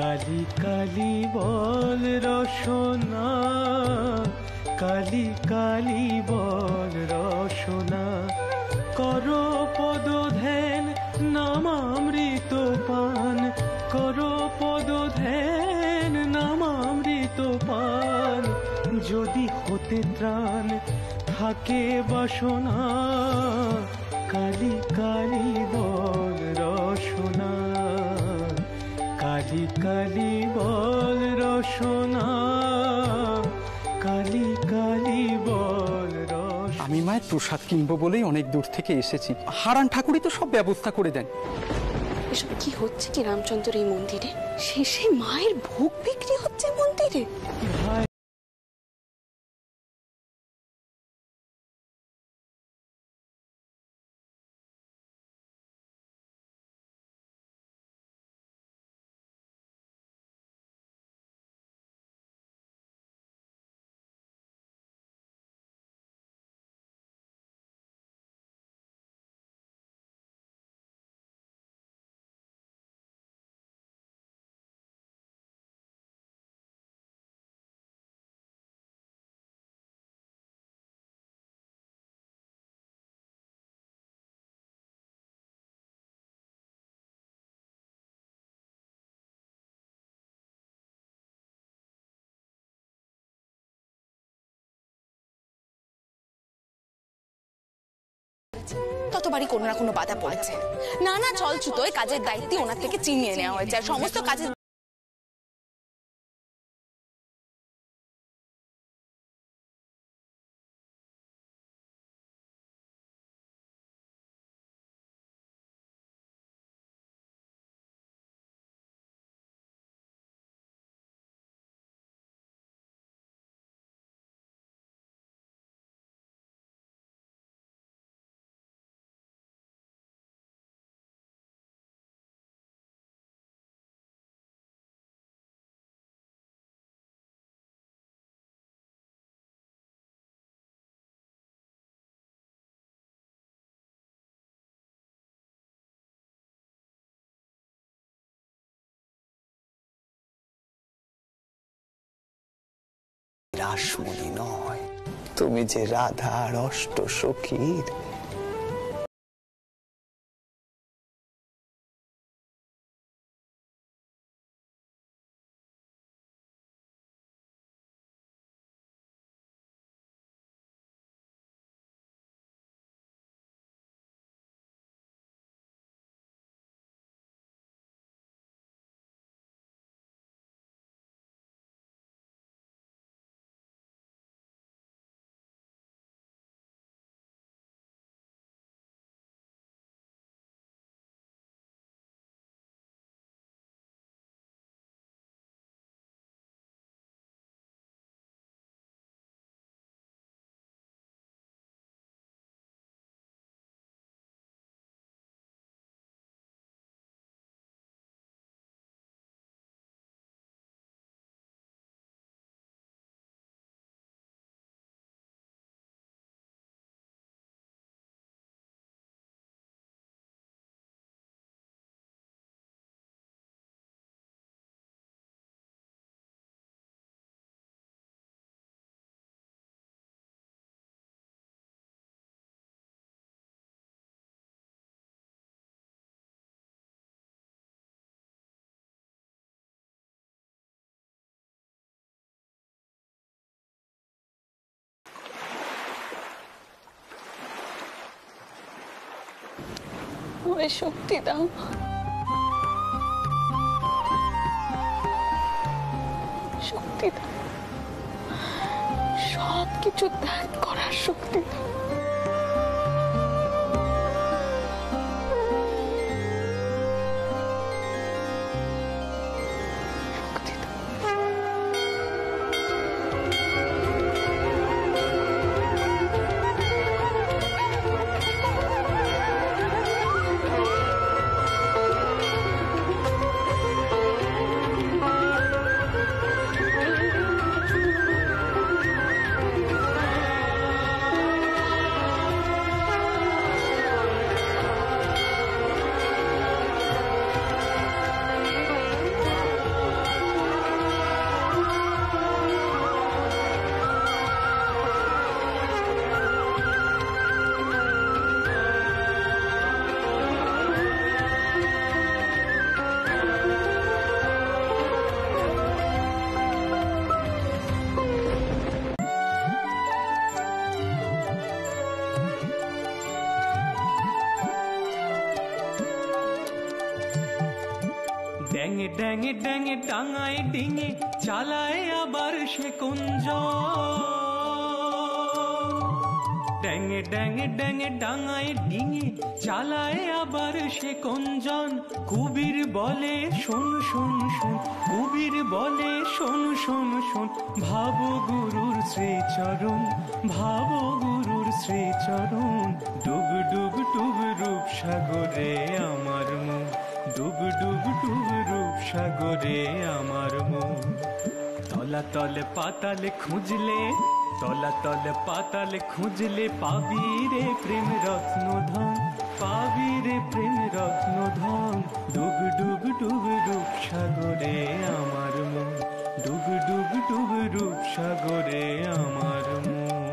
কালি কালি বল রসনা, কালি কালি বল রসনা, কর পদ ধ্যান নামামৃত পান, কর পদ ধ্যান নামামৃত পান। যদি হতে ত্রাণ থাকে বাসনা, কালি কালি বল রসনা, কালি কালি বল রসনা, কালি কালি বল রসনা। আমি মায়ের প্রসাদ কিনবো বলেই অনেক দূর থেকে এসেছি। হারান ঠাকুরই তো সব ব্যবস্থা করে দেন। এসব কি হচ্ছে কি রামচন্দ্র এই মন্দিরে? শেষে মায়ের ভোগ বিক্রি হচ্ছে মন্দিরে। ততবারই কোনো না কোনো বাধা পড়েছে। নানা ছলছুতোয় কাজের দায়িত্বে ওনার থেকে চিনিয়ে নেওয়া হয়েছে, আর সমস্ত কাজের রাসমণি নয়, তুমি যে রাধার অষ্ট সখীর শক্তি দাও, শক্তি দাও, সবকিছু ত্যাগ করার শক্তি দাও। ড্যাঙে ড্যাঙে ড্যাঙে টাঙায় ডিঙে চালায় আবার সে কুঞ্জ ড্যাঙে ড্যাঙে ড্যাঙে ডাঙায় ডিঙে চালায় আবার সে কঞ্জন কুবির বলে শোন শোন শোন কুবির বলে শোন শোন শোন ভাবো গুরুর শ্রীচরণ ভাবো গুরুর শ্রীচরণ ডুব ডুব ডুব রূপ সাগরে আমার মন ডুব ডুব ডুব রূপ সাগরে আমার মন তলাতলে পাতালে খুঁজলে তলাতলে পাতালে খুঁজলে পাবি রে প্রেম রত্ন ধন পাবি রে প্রেম রত্ন ধন ডুব ডুব ডুব রূপ সাগরে আমার মন ডুব ডুব ডুব রূপ সাগরে আমার মন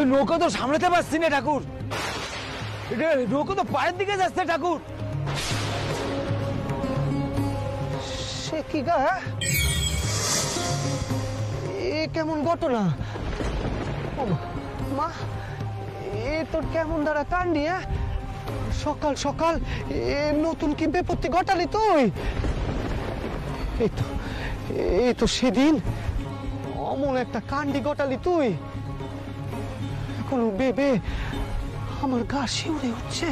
নৌকা তো সামলাতে পারছি না ঠাকুর নৌকা তো পায়ের দিকে যাচ্ছে ঠাকুর সে কি গা এ কেমন ঘটনা মা এ তোর কেমন দ্বারা কান্দি সকাল সকাল এ নতুন কি বিপত্তি ঘটালি তুই এই তো সেদিন অমন একটা কান্ডি ঘটালি তুই এখন বেবে আমার গা শিউরে উঠছে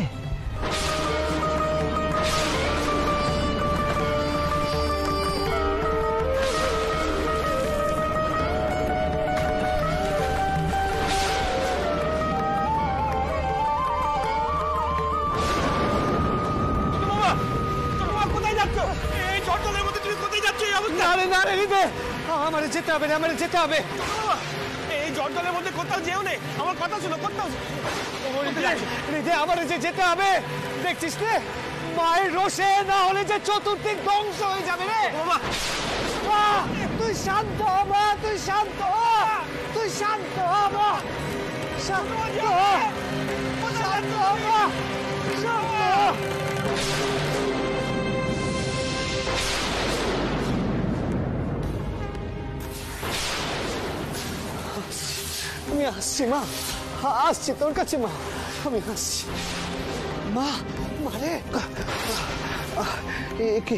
আমারে যেতে হবে আমারে যেতে হবে এই জঙ্গলের মধ্যে কোথাও যেও নেই আমার কথা শুনো কোথাও আমারে যে যেতে হবে দেখছিস রে মায়ের রোষে না হলে যে চতুর্দিক ধ্বংস হয়ে যাবে রে তুই শান্ত হ মা তুই শান্ত হ তুই শান্ত হ মা শান্ত হ শান্ত হ মা শান্ত আমি আসছি মা আসছি তোর কাছে মা আমি আসছি মা মারে কি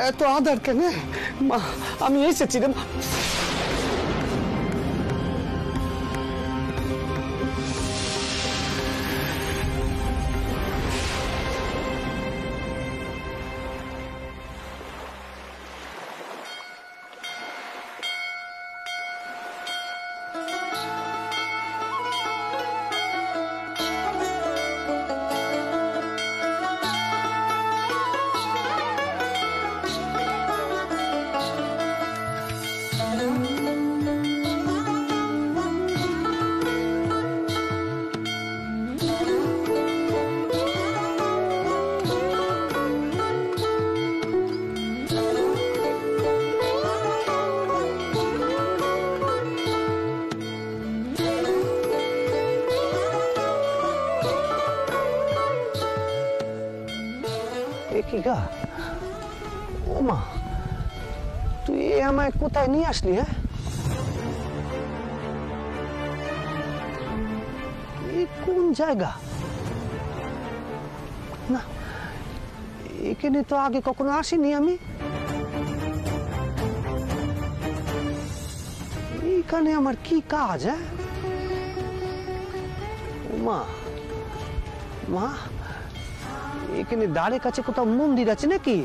এত আদার কেন মা আমি এসেছি রে মা কি গা ও মা তুই আমায় কোথায় নিয়ে আসলি হ্যাঁ এই কোন জায়গা না এখানে তো আগে কখনো আসিনি আমি এইখানে আমার কি কাজ হ্যাঁ মা মা এখানে দ্বারের কাছে কোথাও মন্দির আছে নাকি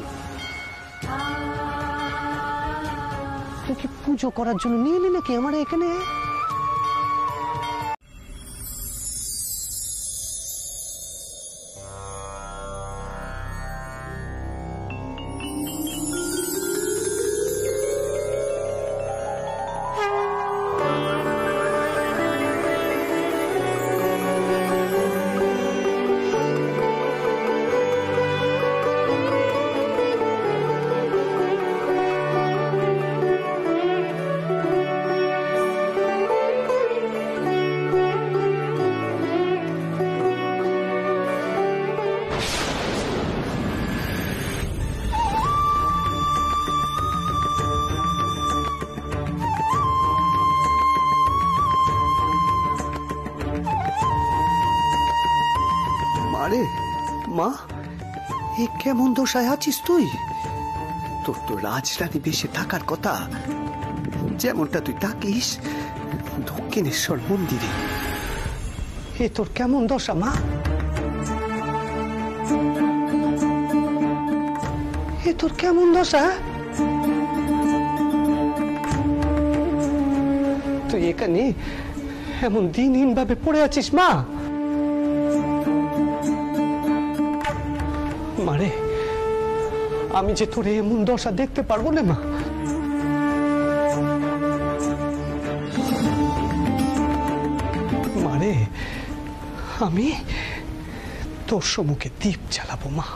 তুই কি পুজো করার জন্য নিয়ে এলি নাকি আমার এখানে? আরে মা, এ কেমন দশায় আছিস তুই? তোর তো রাজরানী বেশে থাকার কথা, যেমনটা তুই থাকিস দক্ষিণেশ্বর মন্দিরে। এ তোর কেমন দশা মা? এ তোর কেমন দশা? তুই এখানে এমন দিনহীন ভাবে পড়ে আছিস মা? মারে, আমি যে তোর এমন দশা দেখতে পারবো না মা। মারে, আমি তোর সম্মুখে দীপ জ্বালাবো মা।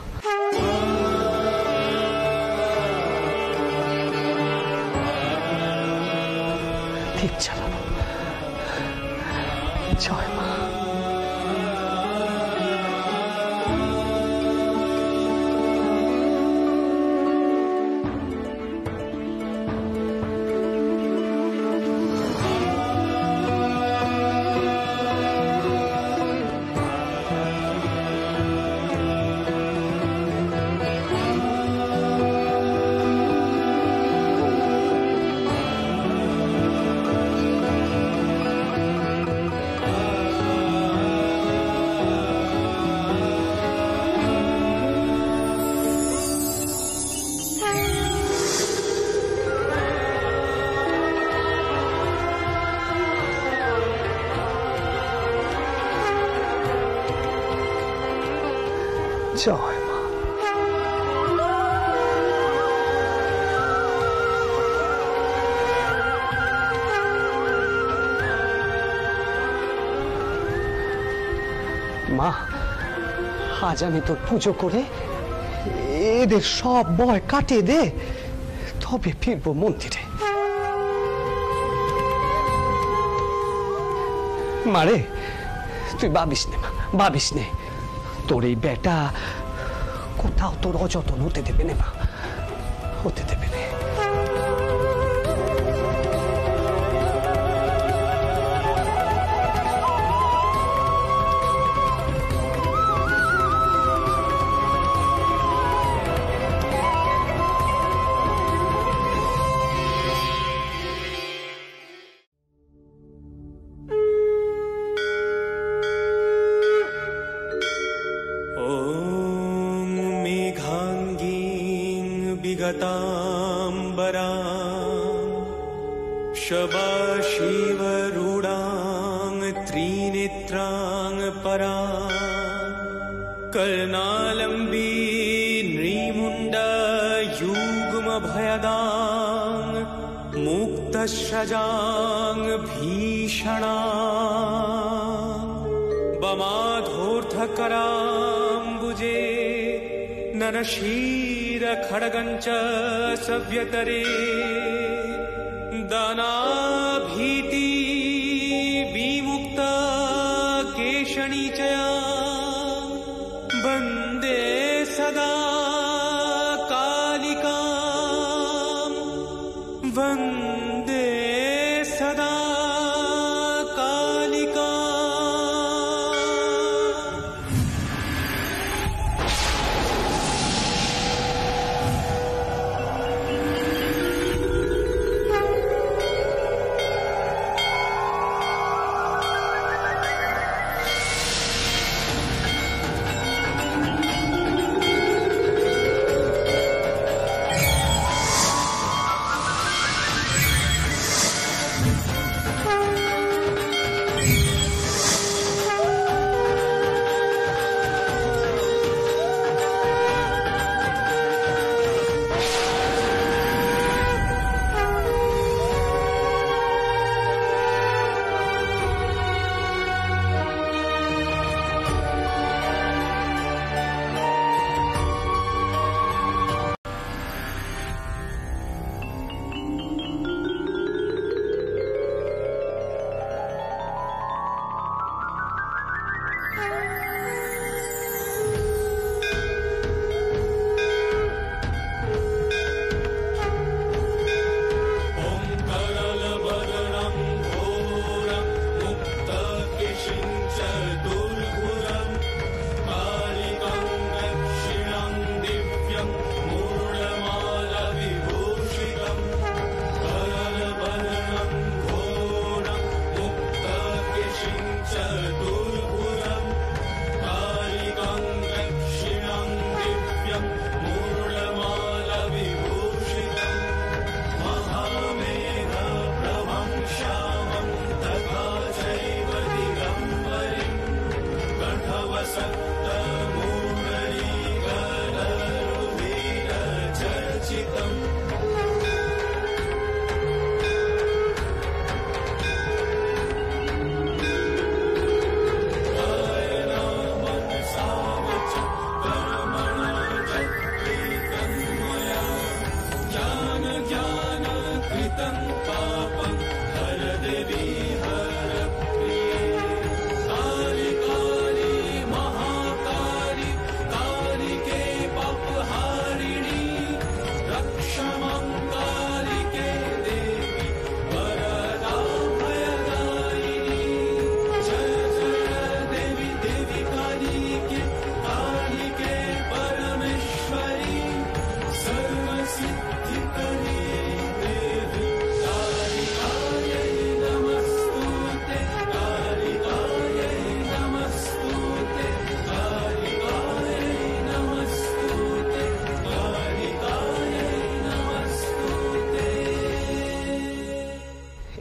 দীপ জ্বালাবো। জয় মা। জয় মা। মা, আজ আমি তোর পুজো করে এদের সব ভয় কাটিয়ে দে, তবে ফিরবো মন্দিরে। মারে, তুই ভাবিস নে মা, ভাবিস নে। তোর এই বেটা কোথাও তোর অযত্ন হতে দেবে না মা, হতে দেবে না। शबाशिवरूढां त्रिनेत्रां परां कर्णालम्बी नृमुण्डयुग्मभयदां मुक्तश्रजां भीषणां बमाधोर्धकराम्बुजे नरशीरखड्गञ्च सव्यतरे दानाभीति विमुक्ता केशणी च वन्दे सदा कालिकां वन्दे सदा कालिकां।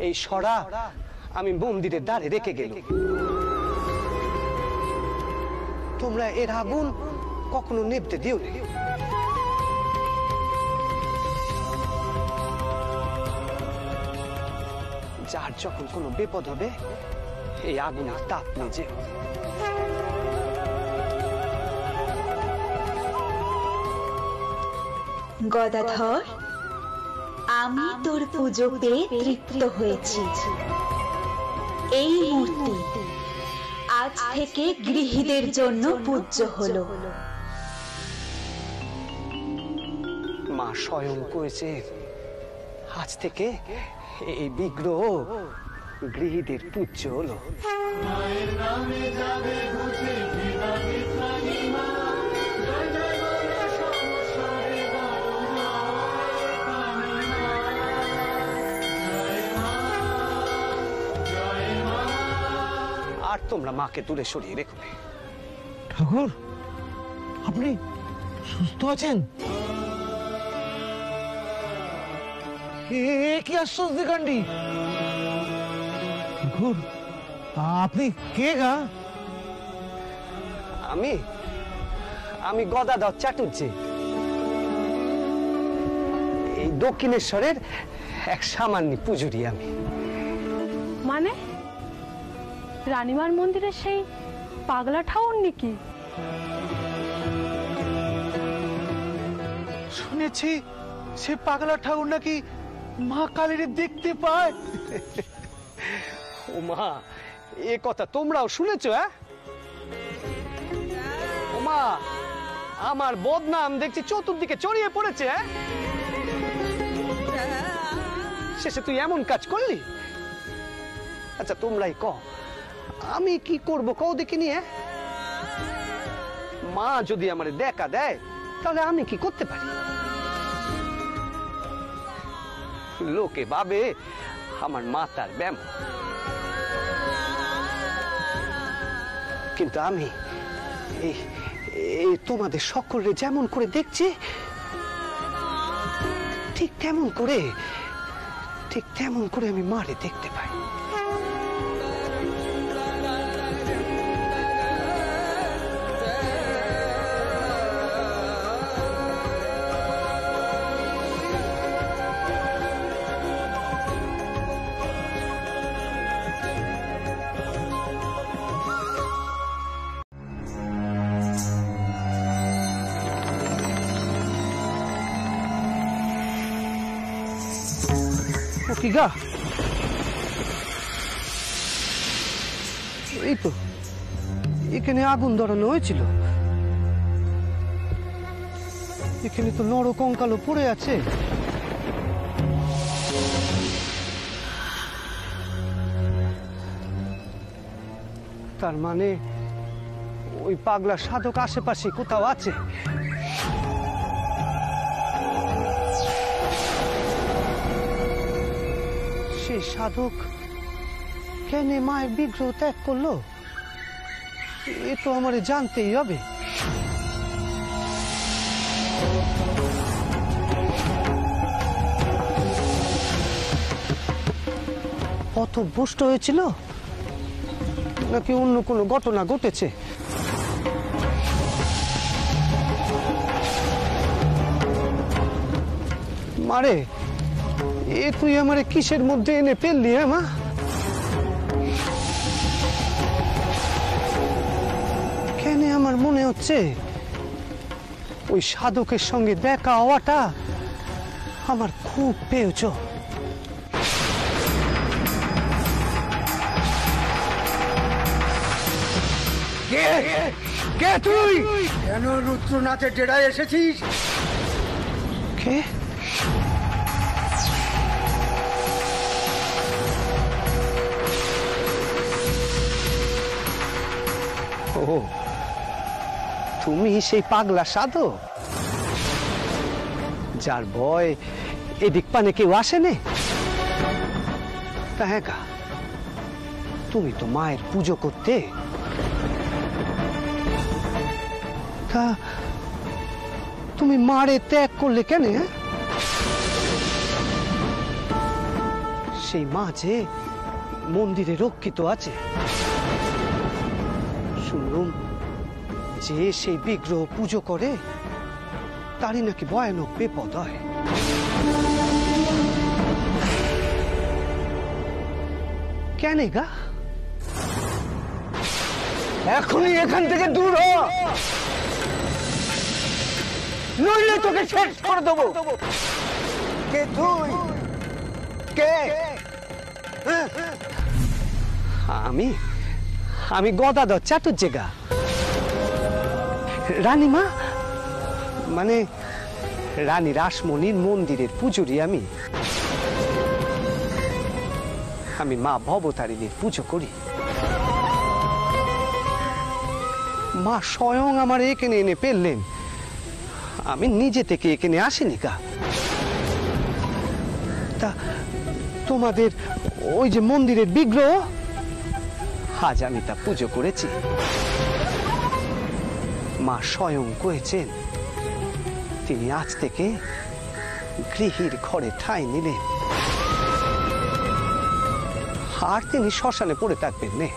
এই সরা আমি মন্দিরের দ্বারে রেখে গেল। তোমরা এর আগুন কখনো নেভতে দিও না। যার যখন কোনো বিপদ হবে এই আগুনের তাপ নিজে। গদাধর, আমি তোর পুজো পেয়ে তৃপ্ত হয়েছি। এই মূর্তি আজ থেকে গৃহীদের জন্য পূজ্য হলো। মা স্বয়ং করেছে আজ থেকে এই বিগ্রহ গৃহীদের পূজ্য হলো। আর তোমরা মাকে দূরে সরিয়ে রেখো। ঠাকুর, আপনি সুস্থ আছেন? কি আশ্চর্য কাণ্ডি! ঠাকুর, আপনি কে গা? আমি গদাধর চাটুর্যে, এই দক্ষিণেশ্বরের এক সামান্য পূজুরি। আমি মানে রানীমার মন্দিরে সেই পাগলা ঠাকুর নাকি? শুনেছি সে পাগলা ঠাকুর নাকি মা কালীর দেখতে পায়। ও মা, এ কথা তোমরাও শুনেছো? ও মা, আমার বদনাম দেখছি চতুর্দিকে ছড়িয়ে পড়েছে। শেষে তুই এমন কাজ করলি? আচ্ছা তোমরাই কও, আমি কি করব কও দেখি নিয়ে। মা যদি আমারে দেখা দেয় তাহলে আমি কি করতে পারি? লোকে ভাবে আমার মাতার ব্যায়াম, কিন্তু আমি এই তোমাদের সকলে যেমন করে দেখছি ঠিক তেমন করে আমি মারে দেখতে পাই। কি গা? এই তো এখানে আগুন ধরানো হয়েছিল, এখানে তো নর কঙ্কালও পড়ে আছে। তার মানে ওই পাগলা সাধক আশেপাশে কোথাও আছে। সেই সাধক কেন মায়ের বিগ্রহ ত্যাগ করলো এ তো আমার জানতেই হবে। পথভ্রষ্ট হয়েছিল নাকি অন্য কোনো ঘটনা ঘটেছে? মারে, এ তুই আমারে কিসের মধ্যে এনে ফেললি? মা, কেন আমার মনে হচ্ছে ওই সাধকের সঙ্গে দেখা হওয়াটা আমার খুব পেয়েছ। কে তুই? কেন রুদ্রনাথের ডেরায় এসেছিস? কে? ও, তুমি সেই পাগলা সাধক যার ভয় এদিক পানে কেউ আসেনি? তা হ্যাঁ, তুমি তো মায়ের পুজো করতে, তা তুমি মারে ত্যাগ করলে কেন? সেই মা যে মন্দিরে রক্ষিত আছে। শুনলুম যে সেই বিগ্রহ পুজো করে তারই নাকি ভয়ানক বিপদ হয়। কেন গা? এখনই এখান থেকে দূর হ, নইলে তোকে শেষ করে দেবো। কে তুই? কে? আমি গদাধর চাটুর্যেগা। রানীমা মানে রানী রাসমণির মন্দিরের পুজোরি। আমি মা ভবতারিণীর পুজো করি। মা স্বয়ং আমার এখানে এনে পেলেন, আমি নিজে থেকে এখানে আসিনি কা। তা তোমাদের ওই যে মন্দিরের বিগ্রহ, আজ আমি তা পুজো করেছি। মা স্বয়ং কয়েছেন তিনি আজ থেকে গৃহীর ঘরে ঠাঁই নিলেন, আর তিনি শ্মশানে পড়ে থাকবেন না।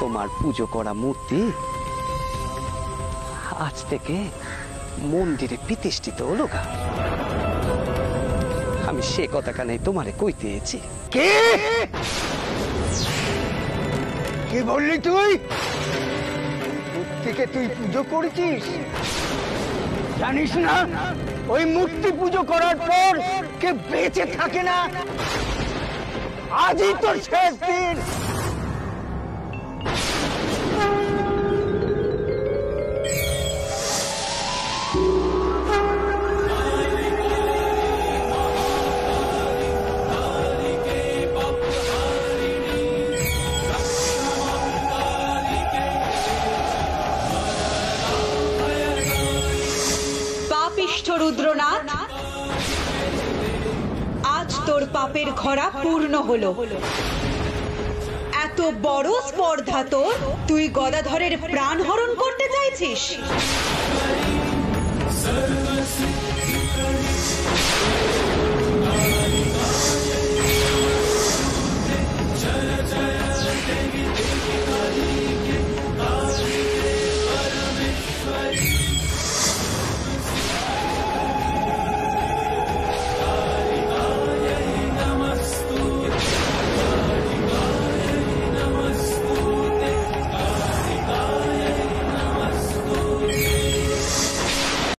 তোমার পুজো করা মূর্তি আজ থেকে মন্দিরে প্রতিষ্ঠিত হলো গা। আমি সে কথা কানে তোমারে কইতে এসেছি। কে কে বললি তুই? মূর্তিকে তুই পুজো করেছিস? জানিস না ওই মূর্তি পুজো করার পর কে বেঁচে থাকে না? আজই তোর শেষ দিন। রুদ্রনাথ, আজ তোর পাপের খরা পূর্ণ হলো। এত বড় স্পর্ধা তোর, তুই গদাধরের প্রাণ হরণ করতে চাইছিস?